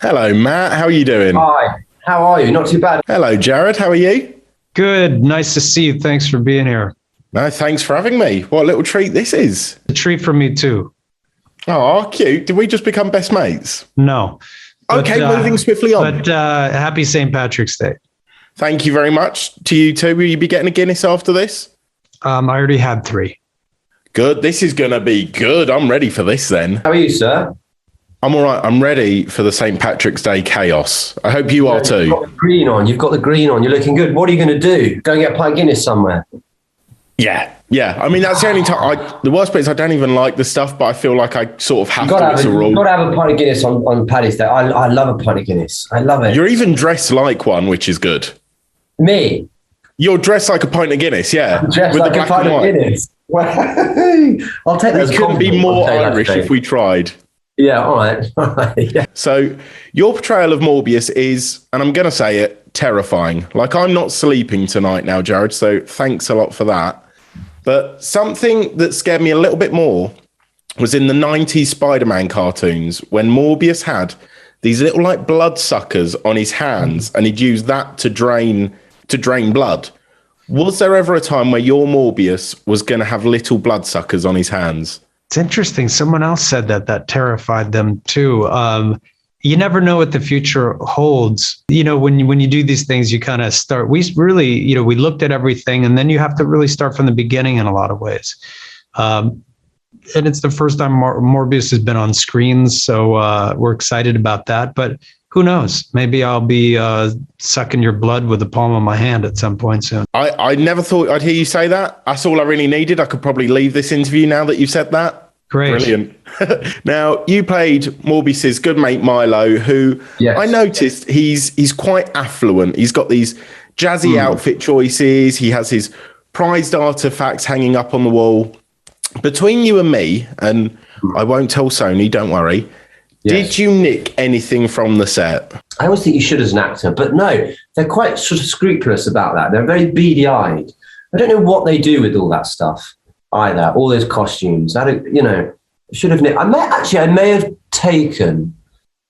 Hello, Matt. How are you doing? Hi, how are you? Not too bad. Hello, Jared. How are you? Good. Nice to see you. Thanks for being here. No, thanks for having me. What a little treat this is. A treat for me too. Oh, cute. Did we just become best mates? No. Okay, moving swiftly on. But happy St. Patrick's Day. Thank you very much to you too. Will you be getting a Guinness after this? I already had 3. Good. This is going to be good. I'm ready for this then. How are you, sir? I'm all right. I'm ready for the St. Patrick's Day chaos. I hope you are too. You've got the green on. You've got the green on. You're looking good. What are you going to do? Go and get a pint of Guinness somewhere? Yeah. I mean, that's the only time. The worst bit is I don't even like the stuff, but I feel like I sort of have to. It's a rule. You've got to have a pint of Guinness on Paddy's Day. I love a pint of Guinness. I love it. You're even dressed like one, which is good. Me? You're dressed like a pint of Guinness, yeah. I'm dressed like a pint of Guinness. I'll take this. We couldn't be more Irish if we tried. Yeah, all right. Yeah. So your portrayal of Morbius is, and I'm going to say it, terrifying. Like, I'm not sleeping tonight now, Jared, so thanks a lot for that. But something that scared me a little bit more was in the 90s Spider-Man cartoons when Morbius had these little like blood suckers on his hands and he'd use that to drain blood. Was there ever a time where your Morbius was going to have little blood suckers on his hands? It's interesting. Someone else said that terrified them too. You never know what the future holds. You know, when you do these things, you kind of start. We really, we looked at everything, and then you have to really start from the beginning in a lot of ways. And it's the first time Morbius has been on screens, so we're excited about that. But who knows? Maybe I'll be sucking your blood with the palm of my hand at some point soon. I never thought I'd hear you say that. That's all I really needed. I could probably leave this interview now that you've said that. Great. Brilliant. Now, you played Morbius's good mate Milo, who yes. I noticed he's quite affluent. He's got these jazzy outfit choices. He has his prized artifacts hanging up on the wall. Between you and me, and I won't tell Sony, don't worry, did you nick anything from the set? I always think you should as an actor, but no, they're quite sort of scrupulous about that. They're very beady-eyed. I don't know what they do with all that stuff either, all those costumes. I don't, should have nicked. I may have taken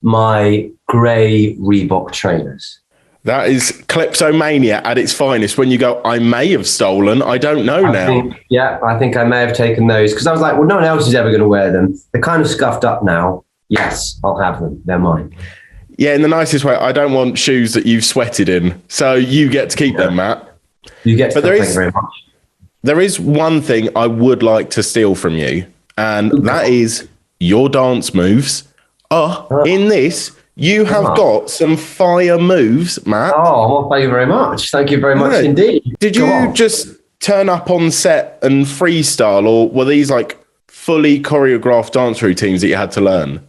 my grey Reebok trainers. That is kleptomania at its finest. When you go, I may have stolen, I don't know now. I think I may have taken those because I was like, well, no one else is ever going to wear them. They're kind of scuffed up now. Yes, I'll have them. They're mine. Yeah, in the nicest way. I don't want shoes that you've sweated in. So you get to keep them, Matt. You get to. Thank you very much. There is one thing I would like to steal from you, and that is your dance moves. In this, you have got some fire moves, Matt. Oh, well, thank you very much. Thank you very much indeed. Did you just turn up on set and freestyle, or were these like fully choreographed dance routines that you had to learn?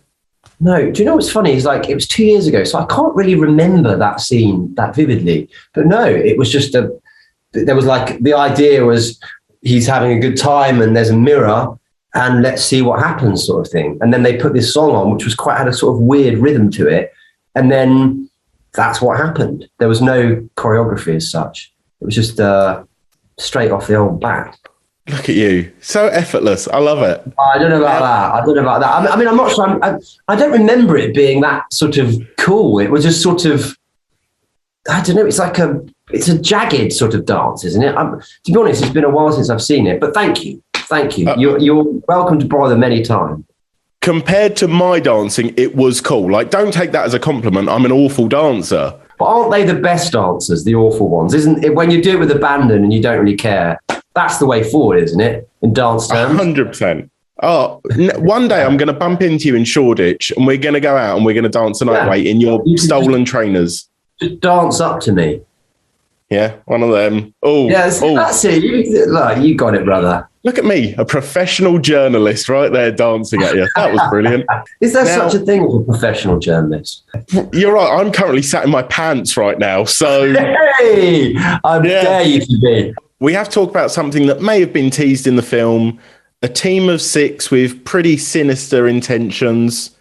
No, do you know what's funny? It's like, it was 2 years ago, so I can't really remember that scene that vividly. But no, it was just there was like, the idea was he's having a good time and there's a mirror and let's see what happens sort of thing. And then they put this song on, which had a sort of weird rhythm to it. And then that's what happened. There was no choreography as such. It was just straight off the old bat. Look at you. So effortless. I love it. I don't know about that. I mean, I'm not sure. I don't remember it being that sort of cool. It was just sort of, I don't know. It's a jagged sort of dance, isn't it? To be honest, it's been a while since I've seen it, but thank you. You're welcome to borrow them any time. Compared to my dancing, it was cool. Like, don't take that as a compliment. I'm an awful dancer. But aren't they the best dancers, the awful ones? Isn't it? When you do it with abandon and you don't really care, that's the way forward, isn't it? In dance terms. 100%. Oh, one day I'm going to bump into you in Shoreditch and we're going to go out and we're going to dance a night away in your stolen trainers. Just dance up to me. Yeah, one of them. Oh, yes, that's it. You got it, brother. Look at me, a professional journalist right there dancing at you. That was brilliant. Is there such a thing as a professional journalist? You're right. I'm currently sat in my pants right now. So, hey, I dare you to be. We have to talk about something that may have been teased in the film. A team of 6 with pretty sinister intentions.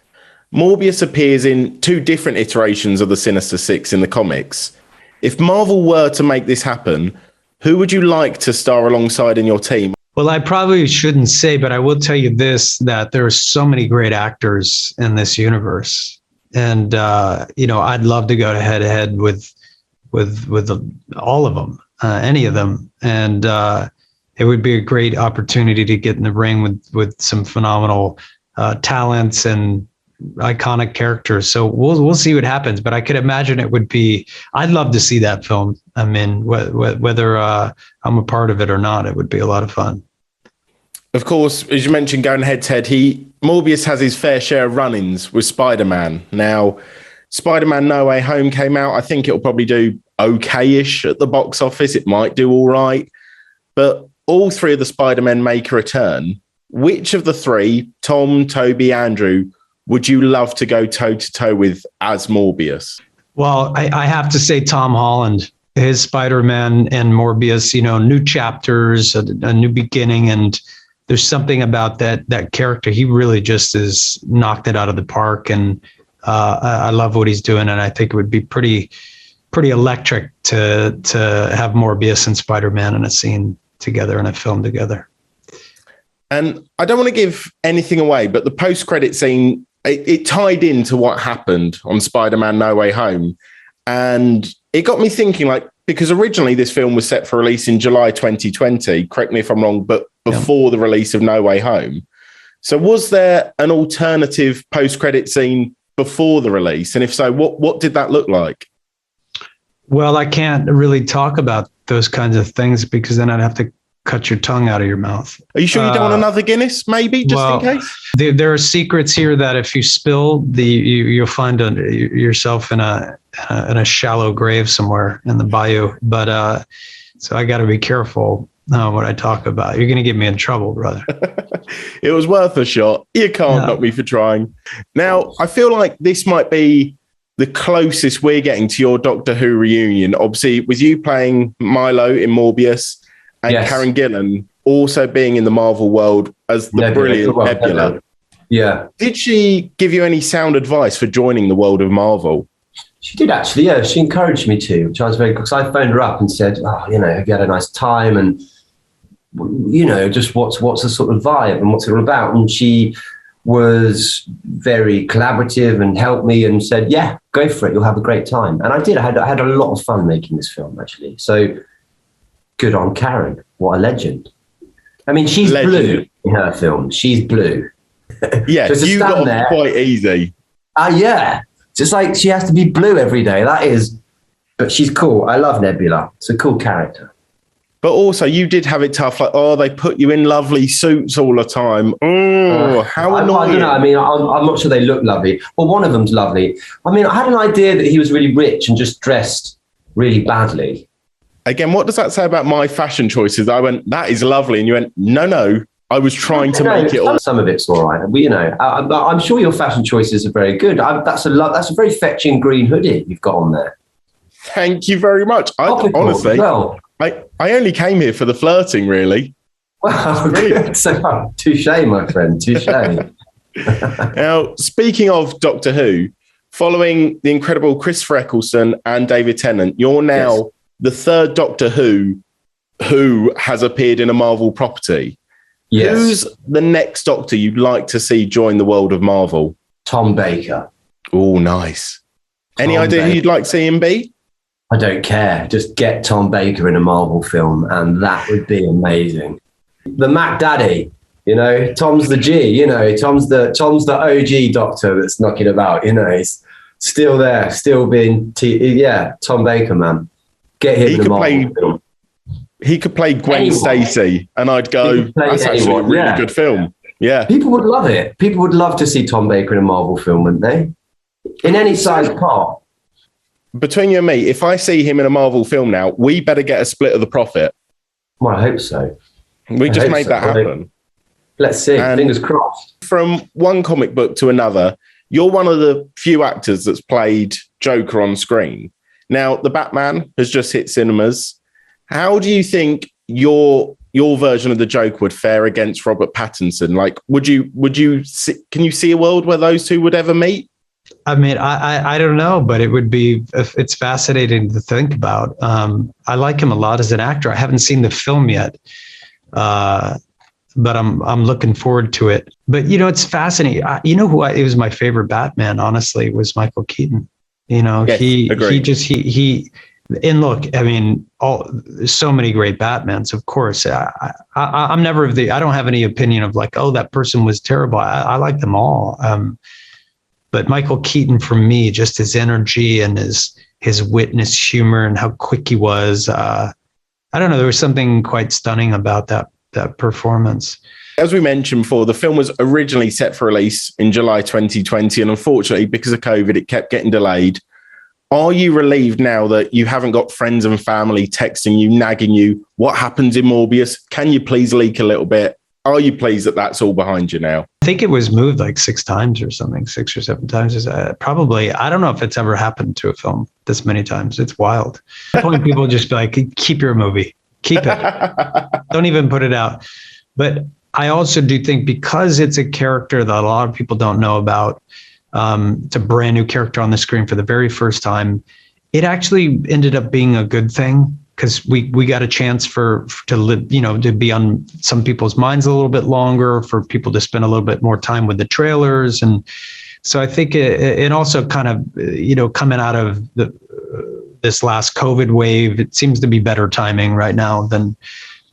Morbius appears in 2 different iterations of the Sinister Six in the comics. If Marvel were to make this happen, who would you like to star alongside in your team? Well, I probably shouldn't say, but I will tell you this, that there are so many great actors in this universe. And I'd love to go head to head with all of them, any of them, and it would be a great opportunity to get in the ring with some phenomenal talents and iconic characters. So we'll see what happens, but I could imagine it would be. I'd love to see that film. I mean, whether I'm a part of it or not, it would be a lot of fun. Of course, as you mentioned, going head to head, Morbius has his fair share of run-ins with Spider-Man. Now, Spider-Man No Way Home came out. I think it'll probably do okay-ish at the box office. It might do all right. But all three of the Spider-Men make a return. Which of the three, Tom, Toby, Andrew, would you love to go toe-to-toe with as Morbius? Well, I have to say Tom Holland, his Spider-Man and Morbius, new chapters, a new beginning, and there's something about that character. He really just has knocked it out of the park, and I love what he's doing. And I think it would be pretty electric to have Morbius and Spider-Man in a scene together, in a film together. And I don't want to give anything away, but the post-credit scene, it tied into what happened on Spider-Man No Way Home. And it got me thinking, because originally this film was set for release in July 2020, correct me if I'm wrong, but before the release of No Way Home. So was there an alternative post-credit scene before the release? And if so, what did that look like? Well, I can't really talk about those kinds of things because then I'd have to cut your tongue out of your mouth. Are you sure you don't want another Guinness, maybe, in case? There are secrets here that if you spill, you'll find yourself in a shallow grave somewhere in the bayou. But so I got to be careful what I talk about. You're going to get me in trouble, brother. It was worth a shot. You can't knock me for trying. Now, I feel like this might be the closest we're getting to your Doctor Who reunion. Obviously, with you playing Milo in Morbius and Karen Gillan also being in the Marvel world as the brilliant Nebula. Yeah. Did she give you any sound advice for joining the world of Marvel? She did, actually. Yeah, she encouraged me to, which I was very good, because I phoned her up and said, have you had a nice time? And, just what's the sort of vibe and what's it all about? And she was very collaborative and helped me and said, yeah, go for it. You'll have a great time. And I did. I had a lot of fun making this film, actually. So good on Karen. What a legend. I mean, she's blue in her film. She's blue. Yeah, so you got off quite easy. Yeah. Just like she has to be blue every day. But she's cool. I love Nebula. It's a cool character. But also, you did have it tough. They put you in lovely suits all the time. Oh, how annoying. I don't know. I mean, I'm not sure they look lovely. Well, one of them's lovely. I mean, I had an idea that he was really rich and just dressed really badly. Again, what does that say about my fashion choices? I went, that is lovely. And you went, no. I was trying to make it all. Some of it's all right. I'm sure your fashion choices are very good. That's a very fetching green hoodie you've got on there. Thank you very much. Honestly, I only came here for the flirting, really. Wow, good. So, touche, my friend, touche. Now, speaking of Doctor Who, following the incredible Christopher Eccleston and David Tennant, you're now the third Doctor Who has appeared in a Marvel property. Yes. Who's the next Doctor you'd like to see join the world of Marvel? Tom Baker. Oh, nice. Any idea who you'd like to see him be? I don't care. Just get Tom Baker in a Marvel film, and that would be amazing. The Mac Daddy, Tom's the G, Tom's the OG Doctor that's knocking about, he's still there, still being, Tom Baker, man. Get him in a Marvel film. He could play Gwen Stacy, and I'd go, that's actually a really good film. Yeah. People would love it. People would love to see Tom Baker in a Marvel film, wouldn't they? In any size part. Between you and me, if I see him in a Marvel film now, we better get a split of the profit. Well, I hope so. We just made that happen. Let's see. And fingers crossed. From one comic book to another, you're one of the few actors that's played Joker on screen. Now, The Batman has just hit cinemas. How do you think your version of the Joker would fare against Robert Pattinson? Can you see a world where those two would ever meet? I mean, I don't know, but it's fascinating to think about. I like him a lot as an actor. I haven't seen the film yet. but I'm looking forward to it. But it's fascinating. It was my favorite Batman, honestly, was Michael Keaton. Yes, he and look, I mean, there's so many great Batmans, of course. I'm never I don't have any opinion of like, oh, that person was terrible. I like them all. But Michael Keaton, for me, just his energy and his wit and his humor and how quick he was. I don't know. There was something quite stunning about that performance. As we mentioned before, the film was originally set for release in July 2020, and unfortunately, because of COVID, it kept getting delayed. Are you relieved now that you haven't got friends and family texting you, nagging you? What happens in Morbius? Can you please leak a little bit? Are you pleased that that's all behind you now? I think it was moved like 6 times or something, 6 or 7 times. Probably. I don't know if it's ever happened to a film this many times. It's wild. At point, people just be like, keep your movie. Keep it. Don't even put it out. But I also do think because it's a character that a lot of people don't know about, it's a brand new character on the screen for the very first time. It actually ended up being a good thing because we got a chance to live, to be on some people's minds a little bit longer, for people to spend a little bit more time with the trailers. And so I think it also kind of, coming out of this last COVID wave, it seems to be better timing right now than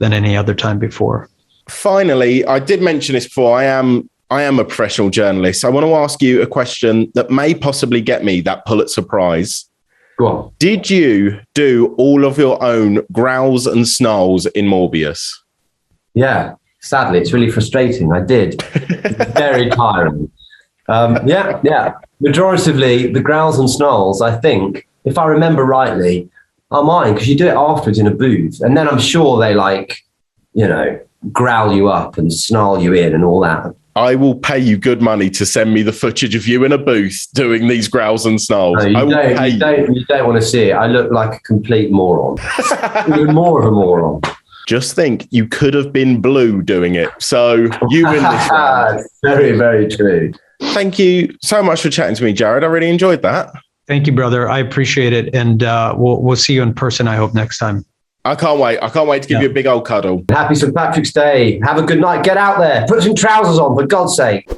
any other time before. Finally, I did mention this before. I am a professional journalist. I want to ask you a question that may possibly get me that Pulitzer Prize. Go on. Did you do all of your own growls and snarls in Morbius? Yeah, sadly, it's really frustrating. I did. It's very tiring. Yeah. Majoritively, the growls and snarls, I think, if I remember rightly, are mine, because you do it afterwards in a booth. And then I'm sure they growl you up and snarl you in and all that. I will pay you good money to send me the footage of you in a booth doing these growls and snarls. No, you don't want to see it. I look like a complete moron. Even more of a moron. Just think, you could have been Blue doing it. So you win this round. Very, very true. Thank you so much for chatting to me, Jared. I really enjoyed that. Thank you, brother. I appreciate it. And we'll see you in person, I hope, next time. I can't wait. I can't wait to give you a big old cuddle. Happy St. Patrick's Day. Have a good night. Get out there. Put some trousers on, for God's sake.